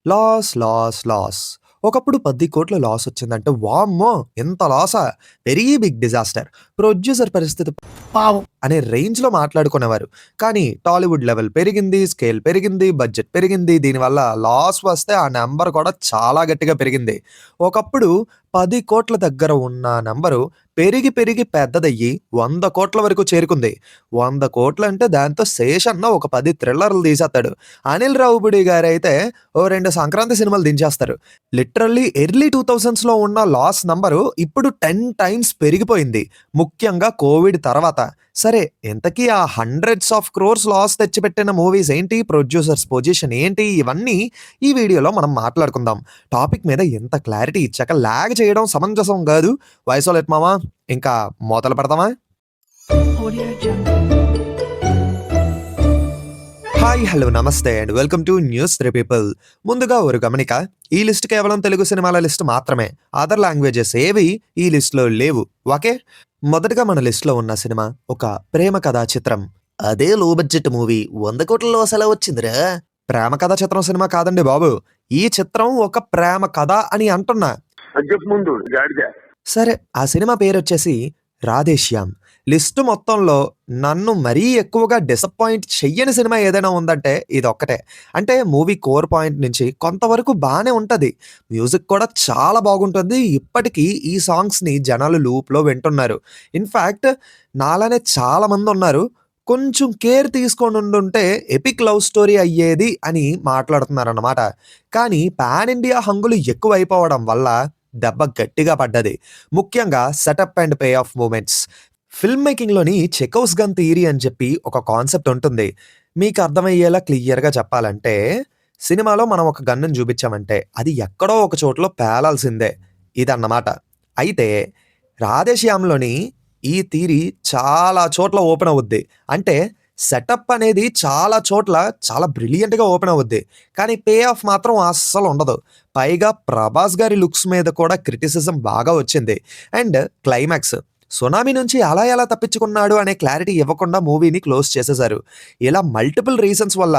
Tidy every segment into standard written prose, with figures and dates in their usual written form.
Loss, loss, loss. ఒకప్పుడు 10,00,00,000 లాసొచ్చిందంటే వామ్మో! ఇంత లాసా? Very big disaster. ప్రొడ్యూసర్ పరిస్థితి పావం అనే రేంజ్‌లో మాట్లాడుకునేవారు. కానీ టాలీవుడ్ లెవెల్ పెరిగింది, స్కేల్ పెరిగింది, బడ్జెట్ పెరిగింది. దీనివల్ల లాస్ వస్తే ఆ నంబర్ కూడా చాలా గట్టిగా పెరిగింది. ఒకప్పుడు 10,00,00,000 దగ్గర ఉన్న నంబరు పెరిగి, పెరిగి పెద్దదయ్యి 100,00,00,000 వరకు చేరుకుంది. 100,00,00,000 అంటే దాంతో శేషన్న ఒక 10 థ్రిల్లర్‌లు తీసేత్తాడు. అనిల్ రావిపూడి గారైతే ఓ 2 సంక్రాంతి సినిమాలు దించేస్తారు. లిటరల్లీ ఎర్లీ 2000స్‌లో ఉన్న లాస్ నంబరు ఇప్పుడు 10 టైమ్స్ పెరిగిపోయింది. ముఖ్యంగా కోవిడ్ తర్వాత. సరే ఇంతకీ ఆ హండ్రెడ్స్ ఆఫ్ క్రోర్స్ లాస్ తెచ్చిపెట్టిన మూవీస్ ఏంటి? ప్రొడ్యూసర్స్ పొజిషన్ ఏంటి? ఇవన్నీ ఈ వీడియోలో మనం మాట్లాడుకుందాం. టాపిక్ మీద ఇంత క్లారిటీ ఇచ్చాక లాగ్ చేయడం సమంజసం గాదు. వాయిస్ ఓలెట్ మామ ఇంకా మొదలు పెడదామా? Audio Jungle. హాయ్, హలో, నమస్తే and welcome to news 3 people. ముందుగా ఒక గమనిక. ఈ లిస్ట్ కేవలం తెలుగు సినిమాల లిస్ట్ మాత్రమే. అదర్ లాంగ్వేజెస్ ఏవి ఈ లిస్ట్‌లో లేవు. ఓకే? మొదటగా మన లిస్ట్‌లో ఉన్న సినిమా ఒక ప్రేమ కథా చిత్రం. అదే లో బడ్జెట్ మూవీ 100,00,00,000 లాస్ ఎలా వచ్చిందిరా? ప్రేమ కథా చిత్రం సినిమా కాదండి బాబు. ఈ చిత్రం ఒక ప్రేమ కథ అని అంటున్నా. అది చెప్పు ముందు గాడిద. సరే ఆ సినిమా పేరొచ్చేసి 'రాధేశ్యామ్'. లిస్ట్ మొత్తంలో నన్ను మరీ ఎక్కువగా డిసప్పాయింట్ చెయ్యని సినిమా ఏదైనా ఉందంటే ఇదొక్కటే. అంటే మూవీ కోర్ పాయింట్ నుంచి కొంతవరకు బానే ఉంటది. మ్యూజిక్ కూడా చాలా బాగుంటుంది. ఇప్పటికీ ఈ సాంగ్స్‌ని జనాలు లూప్‌లో వింటున్నారు. ఇన్‌ఫాక్ట్ నాలానే చాలా మందున్నారు. కొంచెం కేర్ తీసుకొనుండుంటే ఎపిక్ లవ్ స్టోరీ అయ్యేది అని మాట్లాడుతున్నారన్నమాట. కానీ పాన్ ఇండియా హంగులు ఎక్కువైపోవడం వల్ల దెబ్బ గట్టిగా పడ్డది. ముఖ్యంగా setup and pay off moments. Film మేకింగ్‌లోని చెకోవ్స్ గన్ థియరీ అని చెప్పి ఒక కాన్సెప్ట్ ఉంటుంది. మీకు అర్థమయ్యేలా క్లియర్‌గా చెప్పాలంటే, సినిమాలో మనం ఒక గన్‌ని చూపించామంటే అది ఎక్కడో ఒక చోటలో పేలాల్సిందే. ఇదన్నమాట. అయితే 'రాధేశ్యామ్‌లోని' ఈ థియరీ చాలా చోట్ల ఓపెన్ అవుద్ది. అంటే సెటప్ అనేది చాలా చోట్ల చాలా బ్రిలియంట్‌గా ఓపెన్ అవుద్ది. కానీ పే ఆఫ్ మాత్రం అస్సలుండదు. పైగా 'ప్రభాస్' గారి లుక్స్ మీద కూడా క్రిటిసిజం బాగా వచ్చింది. And climax. సునామీ నుంచి అలా ఎలా తప్పించుకున్నాడు అనే క్లారిటీ ఇవ్వకుండా మూవీని క్లోజ్ చేసేశారు. ఇలా మల్టిపుల్ రీజన్స్ వల్ల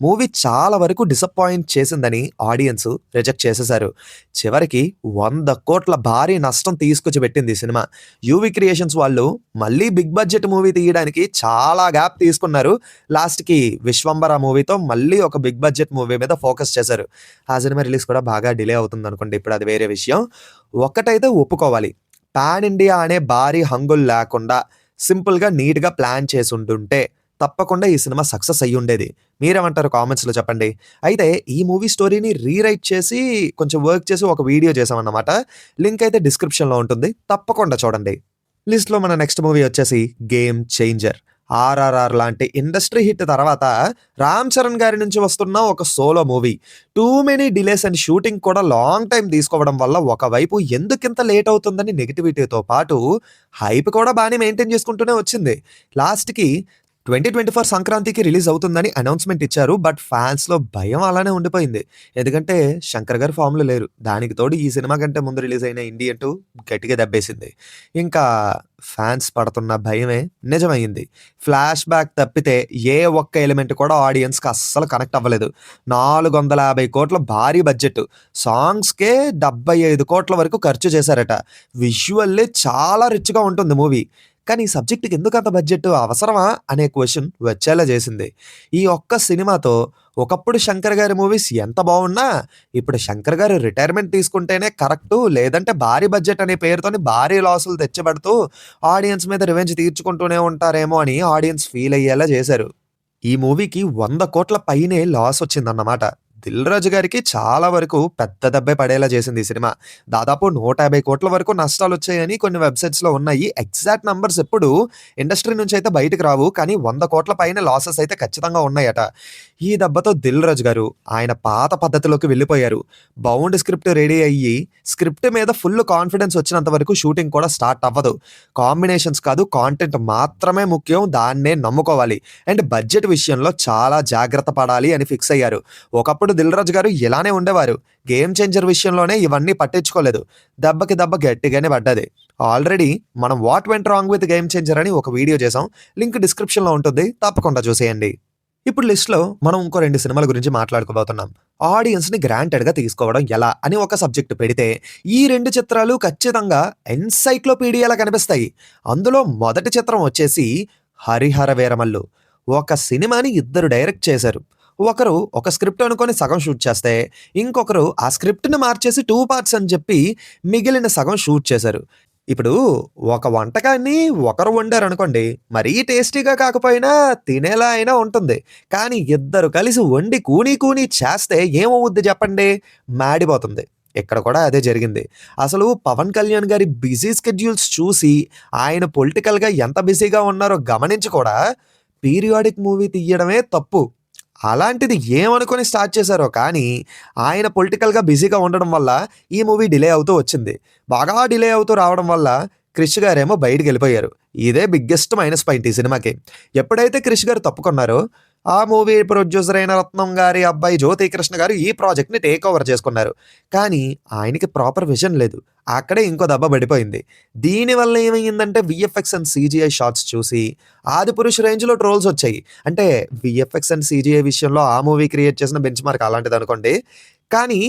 మూవీ చాలా వరకు డిసప్పాయింట్ చేసిందని ఆడియన్స్ రిజెక్ట్ చేసేశారు. చివరికి 100,00,00,000 భారీ నష్టం తీసుకొచ్చి పెట్టింది ఈ సినిమా. యూవీ క్రియేషన్స్ వాళ్ళు మళ్ళీ బిగ్ బడ్జెట్ మూవీ తీయడానికి చాలా గ్యాప్ తీసుకున్నారు. లాస్ట్‌కి 'విశ్వంబర' మూవీతో మళ్ళీ ఒక బిగ్ బడ్జెట్ మూవీ మీద ఫోకస్ చేశారు. ఆ సినిమా రిలీజ్ కూడా బాగా డిలే అవుతుందనుకోండి. ఇప్పుడు అది వేరే విషయం. ఒక్కటైతే ఒప్పుకోవాలి. పాన్ ఇండియా అనే భారీ హంగులు లేకుండా సింపుల్‌గా, నీట్‌గా ప్లాన్ చేసుండుంటే తప్పకుండా ఈ సినిమా సక్సెస్ అయ్యుండేది. మీరేమంటారో కామెంట్స్‌లో చెప్పండి. అయితే ఈ మూవీ స్టోరీని రీరైట్ చేసి కొంచెం వర్క్ చేసి ఒక వీడియో చేశామన్నమాట. లింక్ అయితే డిస్క్రిప్షన్‌లో ఉంటుంది. తప్పకుండా చూడండి. లిస్ట్‌లో మన నెక్స్ట్ మూవీ వచ్చేసి 'గేమ్ చేంజర్'. 'ఆర్ఆర్ఆర్' లాంటి ఇండస్ట్రీ హిట్ తర్వాత రామ్ చరణ్ గారి నుంచి వస్తున్న ఒక solo movie. Too many delays and shooting కూడా లాంగ్ టైమ్ తీసుకోవడం వల్ల ఒకవైపు ఎందుకింత లేట్ అవుతుందని నెగటివిటీతో పాటు హైప్ కూడా బానే మెయింటైన్ చేసుకుంటూనే వచ్చింది. లాస్ట్‌కి 2024 సంక్రాంతికి రిలీజ్ అవుతుందని అనౌన్స్‌మెంట్ ఇచ్చారు. బట్ ఫ్యాన్స్‌లో భయం అలానే ఉండిపోయింది. ఎందుకంటే శంకర్ గారు ఫామ్‌లో లేరు. దానికి తోడు ఈ సినిమా కంటే ముందు రిలీజ్ అయిన 'ఇండియన్ 2' గట్టిగా దెబ్బేసింది. ఇంకా ఫ్యాన్స్ పడుతున్న భయమే నిజమయింది. ఫ్లాష్ బ్యాక్ తప్పితే ఏ ఒక్క ఎలిమెంట్ కూడా ఆడియన్స్‌కి అస్సలు కనెక్ట్ అవ్వలేదు. 450,00,00,000 భారీ బడ్జెట్. సాంగ్స్‌కే 75,00,00,000 వరకు ఖర్చు చేశారట. విజువల్లీ చాలా రిచ్‌గా ఉంటుంది మూవీ. కానీ ఈ సబ్జెక్ట్‌కి ఎందుకంత బడ్జెట్ అవసరమా అనే క్వెషన్ వచ్చేలా చేసింది. ఈ ఒక్క సినిమాతో ఒకప్పుడు శంకర్ గారి మూవీస్ ఎంత బావున్నా, ఇప్పుడు శంకర్ గారు రిటైర్మెంట్ తీసుకుంటేనే కరెక్టు. లేదంటే భారీ బడ్జెట్ అనే పేరుతోని భారీ లాసులు తెచ్చిపెడుతూ ఆడియన్స్ మీద రివెంజ్ తీర్చుకుంటూనే ఉంటారేమో అని ఆడియన్స్ ఫీల్ అయ్యేలా చేశారు. ఈ మూవీకి 100,00,00,000 పైనే లాస్ వచ్చిందన్నమాట. 'దిల్ రాజు' గారికి చాలా వరకు పెద్ద దెబ్బే పడేలా చేసింది ఈ సినిమా. దాదాపు 150,00,00,000 వరకు నష్టాలొచ్చాయని కొన్ని వెబ్‌సైట్స్‌లో ఉన్నాయి. ఎగ్జాక్ట్ నంబర్స్ ఎప్పుడు ఇండస్ట్రీ నుంచి అయితే బయటకి రావు. కానీ 100,00,00,000 పైన లాసెస్ అయితే ఖచ్చితంగా ఉన్నాయట. ఈ దెబ్బతో 'దిల్ రాజు' గారు ఆయన పాత పద్ధతిలోకి వెళ్ళిపోయారు. బౌండ్ స్క్రిప్ట్ రెడీ అయ్యి స్క్రిప్ట్ మీద ఫుల్ కాన్ఫిడెన్స్ వచ్చినంత వరకు షూటింగ్ కూడా స్టార్ట్ అవ్వదు. కాంబినేషన్స్ కాదు, కాంటెంట్ మాత్రమే ముఖ్యం. దాన్నే నమ్ముకోవాలి. అండ్ బడ్జెట్ విషయంలో చాలా జాగ్రత్త పడాలి అని ఫిక్స్ అయ్యారు. ఒకప్పుడు 'దిల్ రాజు' గారు ఇలానే ఉండేవారు. 'గేమ్ చేంజర్' విషయంలోనే ఇవన్నీ పట్టించుకోలేదు. దెబ్బకి దెబ్బ గట్టిగానే పడ్డది. ఆల్రెడీ మనం 'what went wrong with game changer' అని ఒక వీడియో చేసాం. లింక్ డిస్క్రిప్షన్‌లో ఉంటుంది. తప్పకుండా చూసేయండి. ఇప్పుడు లిస్ట్‌లో మనం ఇంకో 2 సినిమాల గురించి మాట్లాడుకోబోతున్నాం. ఆడియన్స్‌ని గ్రాంటెడ్‌గా తీసుకోవడం ఎలా అని ఒక సబ్జెక్ట్ పెడితే, ఈ 2 చిత్రాలు ఖచ్చితంగా ఎన్‌సైక్లోపీడియాలా కనిపిస్తాయి. అందులో మొదటి చిత్రం వచ్చేసి 'హరిహర వీరమల్లు'. ఒక సినిమాని ఇద్దరు డైరెక్ట్ చేశారు. ఒకరు ఒక స్క్రిప్ట్ అనుకోని సగం షూట్ చేస్తే, ఇంకొకరు ఆ స్క్రిప్ట్‌ని మార్చేసి 2 పార్ట్స్ అని చెప్పి మిగిలిన సగం షూట్ చేశారు. ఇప్పుడు ఒక వంటకాన్ని ఒకరు వండారనుకోండి, మరీ టేస్టీగా కాకపోయినా తినేలా అయినా ఉంటుంది. కానీ ఇద్దరు కలిసి వండి కూని కూని చేస్తే ఏమవుద్ది చెప్పండి? మాడిపోతుంది. ఇక్కడ కూడా అదే జరిగింది. అసలు 'పవన్ కళ్యాణ్' గారి బిజీ స్కెడ్యూల్స్ చూసి, ఆయన పొలిటికల్‌గా ఎంత బిజీగా ఉన్నారో గమనించి కూడా పీరియాడిక్ మూవీ తీయడమే తప్పు. అలాంటిది ఏమనుకోని స్టార్ట్ చేశారో కానీ, ఆయన పొలిటికల్‌గా బిజీగా ఉండడం వల్ల ఈ మూవీ డిలే అవుతూ వచ్చింది. బాగా డిలే అవుతూ రావడం వల్ల 'క్రిష్' గారేమో బయటికెళ్ళిపోయారు. ఇదే బిగ్గెస్ట్ మైనస్ పాయింట్ ఈ సినిమాకి. ఎప్పుడైతే 'క్రిష్' గారు తప్పుకున్నారో, ఆ మూవీ ప్రొడ్యూసర్ అయిన రత్నం గారి అబ్బాయి 'జ్యోతికృష్ణ' గారు ఈ ప్రాజెక్ట్‌ని టేక్ ఓవర్ చేసుకున్నారు. కానీ ఆయనకి ప్రాపర్ విజన్ లేదు. అక్కడే ఇంకో దెబ్బ పడిపోయింది. దీనివల్ల ఏమైందంటే వీఎఫ్ఎక్స్ అండ్ సీజీఐ షాట్స్ చూసి 'ఆదిపురుష్' రేంజ్‌లో ట్రోల్స్ వచ్చాయి. అంటే వీఎఫ్ఎక్స్ అండ్ సీజీఐ విషయంలో ఆ మూవీ క్రియేట్ చేసిన బెంచ్ మార్క్ అలాంటిదనుకోండి. కానీ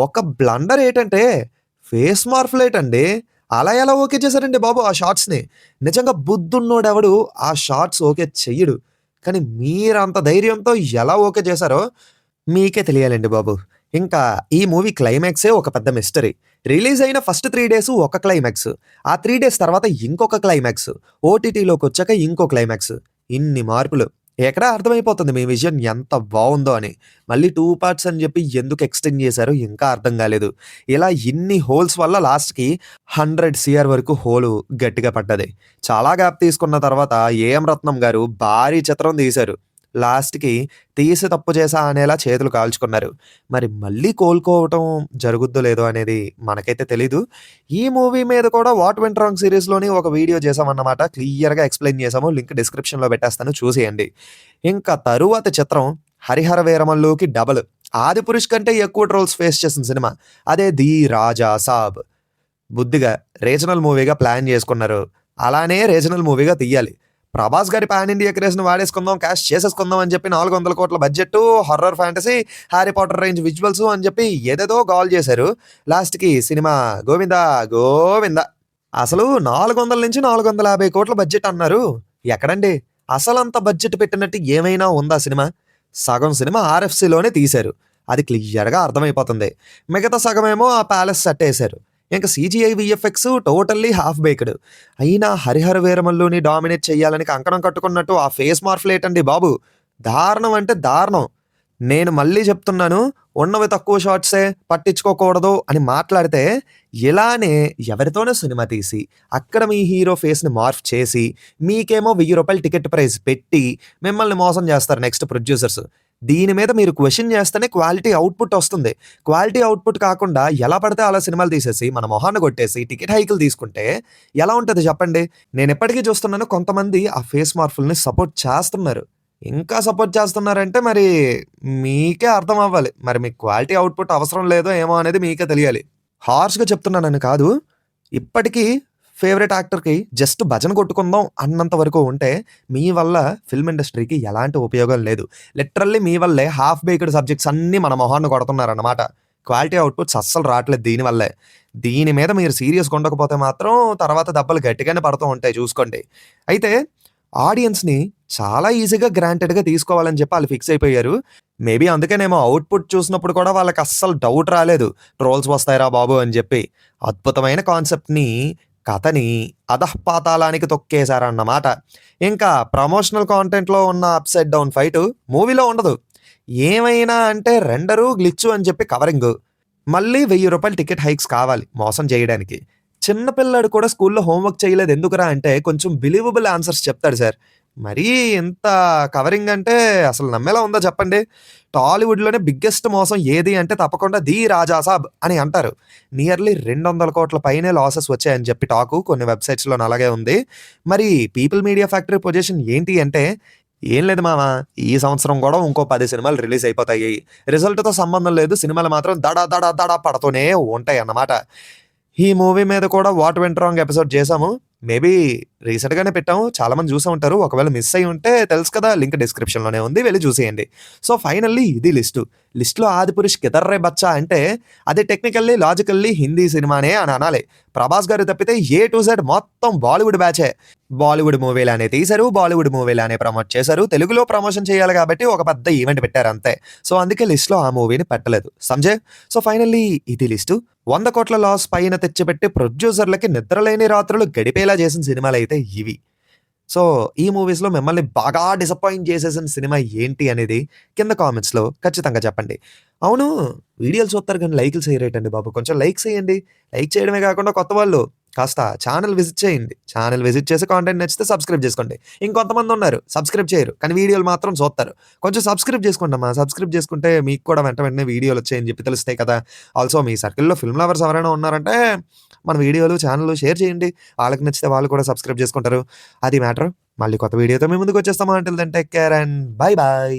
ఒక బ్లండర్ ఏటంటే ఫేస్ మార్ఫులేటండి. అలా ఎలా ఓకే చేశారండి బాబు ఆ షాట్స్‌ని. నిజంగా బుద్ధున్నోడెవడు ఆ షాట్స్ ఓకే చెయ్యడు. కానీ మీరంత ధైర్యంతో ఎలా ఓకే చేశారో మీకే తెలియాలండి బాబు. ఇంకా ఈ మూవీ క్లైమాక్సే ఒక పెద్ద మిస్టరీ. రిలీజ్ అయిన ఫస్ట్ 3 డేసు ఒక క్లైమాక్స్. ఆ 3 డేస్ తర్వాత ఇంకొక క్లైమాక్స్. ఓటీటీలోకొచ్చాక ఇంకో క్లైమాక్స్. ఇన్ని మార్పులు. ఎక్కడా అర్థమైపోతుంది మీ విజన్ ఎంత బావుందో అని. మళ్ళీ 2 పార్ట్స్ అని చెప్పి ఎందుకు ఎక్స్‌టెండ్ చేశారో ఇంకా అర్థం కాలేదు. ఇలా ఇన్ని హోల్స్ వల్ల లాస్ట్‌కి 100 సీఆర్ వరకు హోలు గట్టిగా పడ్డది. చాలా గ్యాప్ తీసుకున్న తర్వాత ఏఎం రత్నం గారు భారీ చిత్రం తీశారు. లాస్ట్‌కి తీసి తప్పు చేశా అనేలా చేతులు కాల్చుకున్నారు. మరి మళ్ళీ కోలుకోవటం జరుగుద్దో లేదో అనేది మనకైతే తెలీదు. ఈ మూవీ మీద కూడా 'వాట్ వెంట్ రాంగ్' సీరీస్‌లోని ఒక వీడియో చేశామన్నమాట. క్లియర్‌గా ఎక్స్‌ప్లెయిన్ చేశాము. లింక్ డిస్క్రిప్షన్‌లో పెట్టేస్తాను చూసేయండి. ఇంకా తరువాత చిత్రం 'హరిహర వీరమల్లు'కి డబల్. 'ఆదిపురుష్' కంటే ఎక్కువ ట్రోల్స్ ఫేస్ చేసిన సినిమా. అదే 'ది రాజా సాబ్'. బుద్ధిగా రీజనల్ మూవీగా ప్లాన్ చేసుకున్నారు. అలానే రీజనల్ మూవీగా తీయాలి. ప్రభాస్ గారి పాన్ ఇండియా క్రేజ్‌ని వాడేసుకుందాం, క్యాష్ చేసేసుకుందాం అని చెప్పి 400 కోట్ల budget, horror fantasy, 'Harry Potter' range visuals అని చెప్పి ఏదేదో గోల చేశారు. లాస్ట్‌కి సినిమా గోవిందా గోవిందా. అసలు 400-450 కోట్ల బడ్జెట్ అన్నారు. ఎక్కడండి? అసలంత బడ్జెట్ పెట్టినట్టు ఏమైనా ఉందా సినిమా? సగం సినిమా ఆర్ఎఫ్‌సిలోనే తీశారు. అది క్లియర్‌గా అర్థమైపోతుంది. మిగతా సగమేమో ఆ ప్యాలెస్ సెట్ ఏశారు. ఇంక CGI, VFX totally half baked. అయినా 'హరిహర వీరమల్లు'ని డామినేట్ చేయాలని కంకణం కట్టుకున్నట్టు ఆ ఫేస్ మార్ఫులేటండి బాబు. దారుణం అంటే దారుణం. నేను మళ్ళీ చెప్తున్నాను, ఉన్నవి తక్కువ షాట్సే పట్టించుకోకూడదు అని మాట్లాడితే, ఇలానే ఎవరితోనో సినిమా తీసి, అక్కడ మీ హీరో ఫేస్‌ని మార్ఫ్ చేసి, మీకేమో ₹1000 టికెట్ ప్రైస్ పెట్టి, మిమ్మల్ని మోసం చేస్తారు నెక్స్ట్ ప్రొడ్యూసర్స్. దీని మీద మీరు క్వెషన్ చేస్తేనే క్వాలిటీ అవుట్‌పుట్ వస్తుంది. క్వాలిటీ అవుట్‌పుట్ కాకుండా ఎలా పడితే అలా సినిమాలు తీసేసి, మన మొహాన్ని కొట్టేసి, టికెట్ హైకులు తీసుకుంటే ఎలా ఉంటది చెప్పండి? నేనిప్పటికీ చూస్తున్నాను కొంతమంది ఆ ఫేస్ మార్ఫుల్‌ని సపోర్ట్ చేస్తున్నారు. ఇంకా సపోర్ట్ చేస్తున్నారంటే మరి మీకే అర్థం అవ్వాలి. మరి మీకు క్వాలిటీ అవుట్‌పుట్ అవసరం లేదో ఏమో అనేది మీకే తెలియాలి. హార్ష్‌గా చెప్తున్నానని కాదు. ఇప్పటికీ ఫేవరెట్ యాక్టర్‌కి జస్ట్ భజన కొట్టుకుందాం అన్నంత వరకు ఉంటే, మీ వల్ల ఫిల్మ్ ఇండస్ట్రీకి ఎలాంటి ఉపయోగం లేదు. లిటరల్లీ మీ వల్లే హాఫ్ బేక్డ్ సబ్జెక్ట్స్ అన్నీ మన మొహాన్ని కొడుతున్నారన్నమాట. క్వాలిటీ అవుట్‌పుట్స్ అస్సలు రావట్లేదు దీని వల్లే. దీని మీద మీరు సీరియస్‌గా ఉండకపోతే మాత్రం తర్వాత దెబ్బలు గట్టిగానే పడుతూ ఉంటాయి చూసుకోండి. అయితే ఆడియన్స్‌ని చాలా ఈజీగా గ్రాంటెడ్‌గా తీసుకోవాలని చెప్పి ఆళ్ళు ఫిక్స్ అయిపోయారు. మేబీ అందుకేనేమో అవుట్‌పుట్ చూసినప్పుడు కూడా వాళ్ళకి అస్సలు డౌట్ రాలేదు. ట్రోల్స్ వస్తాయిరా బాబు అని చెప్పి. అద్భుతమైన కాన్సెప్ట్‌ని, కథని అధఃపాతాళానికి తొక్కేశారన్నమాట. ఇంకా ప్రమోషనల్ కాంటెంట్‌లో ఉన్న అప్‌సైడ్ డౌన్ ఫైటు మూవీలో ఉండదు. ఏమైనా అంటే రెండరు, గ్లిచ్చు అని చెప్పి కవరింగు. మళ్ళీ ₹1000 టికెట్ హైక్స్ కావాలి మోసం చేయడానికి. చిన్న పిల్లాడు కూడా స్కూల్‌లో హోంవర్క్ చేయలేదు ఎందుకురా అంటే కొంచెం బిలీవబుల్ ఆన్సర్స్ చెప్తాడు సార్. మరీ ఇంత కవరింగ్ అంటే అసలు నమ్మేలా ఉందా చెప్పండి? టాలీవుడ్‌లోనే బిగ్గెస్ట్ మోసం ఏది అంటే తప్పకుండా 'ది రాజా సాబ్' అని అంటారు. నియర్లీ 200 కోట్ల పైనే లాసెస్ వచ్చాయని చెప్పి టాకు కొన్ని వెబ్‌సైట్స్‌లోని అలాగే ఉంది. మరి పీపుల్ మీడియా ఫ్యాక్టరీ పొజిషన్ ఏంటి అంటే, ఏం లేదు మామ, ఈ సంవత్సరం కూడా ఇంకో 10 సినిమాలు రిలీజ్ అయిపోతాయి. రిజల్ట్‌తో సంబంధం లేదు. సినిమాలు మాత్రం దడ దడ దడ పడుతూనే ఉంటాయన్నమాట. ఈ మూవీ మీద కూడా 'వాట్ వెంట్ రాంగ్' ఎపిసోడ్ చేశాము. మేబీ రీసెంట్‌గానే పెట్టాము. చాలామంది చూసే ఉంటారు. ఒకవేళ మిస్ అయ్యి ఉంటే తెలుసు కదా! లింక్ డిస్క్రిప్షన్‌లోనే ఉంది. వెళ్లి చూసేయండి. సో, ఫైనల్లీ ఇది లిస్టు. లిస్ట్‌లో 'ఆదిపురుష్ కిధర్ రే బచ్చా' అంటే అది టెక్నికల్లీ, లాజికల్లీ హిందీ సినిమానే అని అనాలి. ప్రభాస్ గారు తప్పితే ఏ టు జెడ్ మొత్తం బాలీవుడ్ బ్యాచే. బాలీవుడ్ మూవీలానే తీశారు, బాలీవుడ్ మూవీలానే ప్రమోట్ చేశారు. తెలుగులో ప్రమోషన్ చేయాలి కాబట్టి ఒక పెద్ద ఈవెంట్ పెట్టారు అంతే. సో, అందుకే లిస్ట్‌లో ఆ మూవీని పెట్టలేదు. సంజయ్. సో, ఫైనల్లీ ఇది లిస్టు. 100 కోట్ల లాస్ పైన తెచ్చిపెట్టి ప్రొడ్యూసర్‌లకి నిద్రలేని రాత్రులు గడిపేలా చేసిన సినిమాలైతే ఇవి. సో, ఈ మూవీస్‌లో మిమ్మల్ని బాగా డిసప్పాయింట్ చేసేసిన సినిమా ఏంటి అనేది కింద కామెంట్స్‌లో ఖచ్చితంగా చెప్పండి. అవును, వీడియోలు చూస్తారు గానీ లైకులు చేయరేటండి బాబు. కొంచెం లైక్ చేయండి. లైక్ చేయడమే కాకుండా కొత్త వాళ్ళు కాస్త ఛానెల్ విజిట్ చేయండి. ఛానెల్ విజిట్ చేసి కాంటెంట్ నచ్చితే సబ్స్క్రైబ్ చేసుకోండి. ఇంకొంతమందున్నారు సబ్స్క్రైబ్ చేయరు. కానీ వీడియోలు మాత్రం చూస్తారు. కొంచెం సబ్స్క్రైబ్ చేసుకోండమ్మా. సబ్స్క్రైబ్ చేసుకుంటే మీకు కూడా వెంటనే వీడియోలొచ్చాయని చెప్పి తెలుస్తాయి కదా! ఆల్సో మీ సర్కిల్‌లో ఫిల్మ్ లవర్స్ ఎవరైనా ఉన్నారంటే మన వీడియోలు, ఛానెల్ షేర్ చేయండి. వాళ్ళకి నచ్చితే వాళ్ళు కూడా సబ్స్క్రైబ్ చేసుకుంటారు. అది మ్యాటర్. మళ్ళీ కొత్త వీడియోతో మీ ముందుకొచ్చేస్తాము. Until then take care and bye by.